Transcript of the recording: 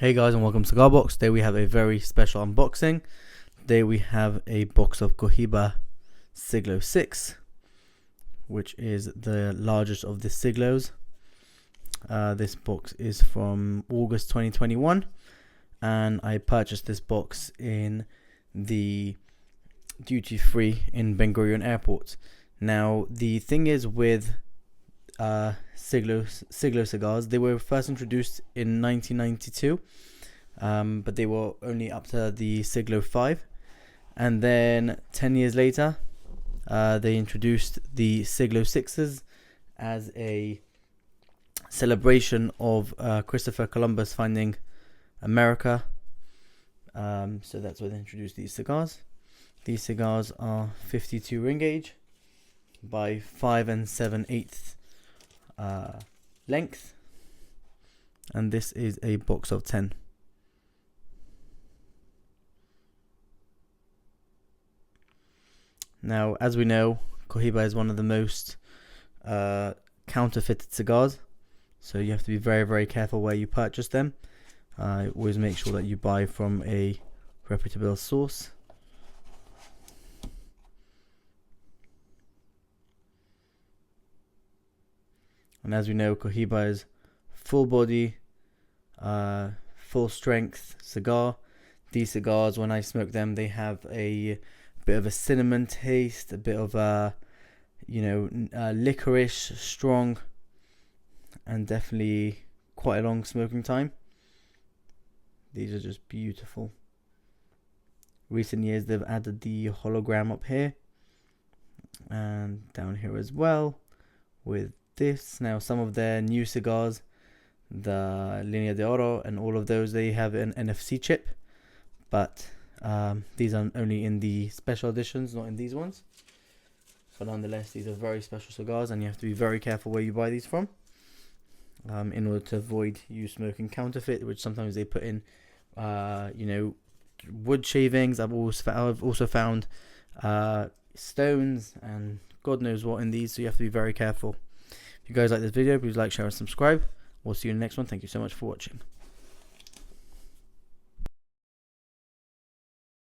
Hey guys, and welcome to Cigar Box. Today we have a very special unboxing. Today we have a box of Cohiba Siglo 6, which is the largest of the Siglos. This box is from August 2021, and I purchased this box in the duty free in Ben Gurion Airport. Now the thing is with Siglo cigars, they were first introduced in 1992, but they were only up to the Siglo V, and then 10 years later they introduced the Siglo 6s as a celebration of Christopher Columbus finding America. So that's why they introduced these cigars. These cigars are 52 ring gauge by 5 7/8 length, and this is a box of 10. Now, as we know, Cohiba is one of the most counterfeited cigars, so you have to be very, very careful where you purchase them. Always make sure that you buy from a reputable source. And as we know, Cohiba is full body, full strength cigar. These cigars, when I smoke them, they have a bit of a cinnamon taste, a bit of a, licorice, strong, and definitely quite a long smoking time. These are just beautiful. Recent years, they've added the hologram up here and down here as well with this. Now, some of their new cigars, the Linea de Oro and all of those, they have an NFC chip, but these are only in the special editions, not in these ones. But nonetheless, these are very special cigars, and you have to be very careful where you buy these from, in order to avoid you smoking counterfeit, which sometimes they put in wood shavings. I've also found stones and God knows what in these, so you have to be very careful. If you guys like this video, please like, share, and subscribe. We'll see you in the next one. Thank you so much for watching.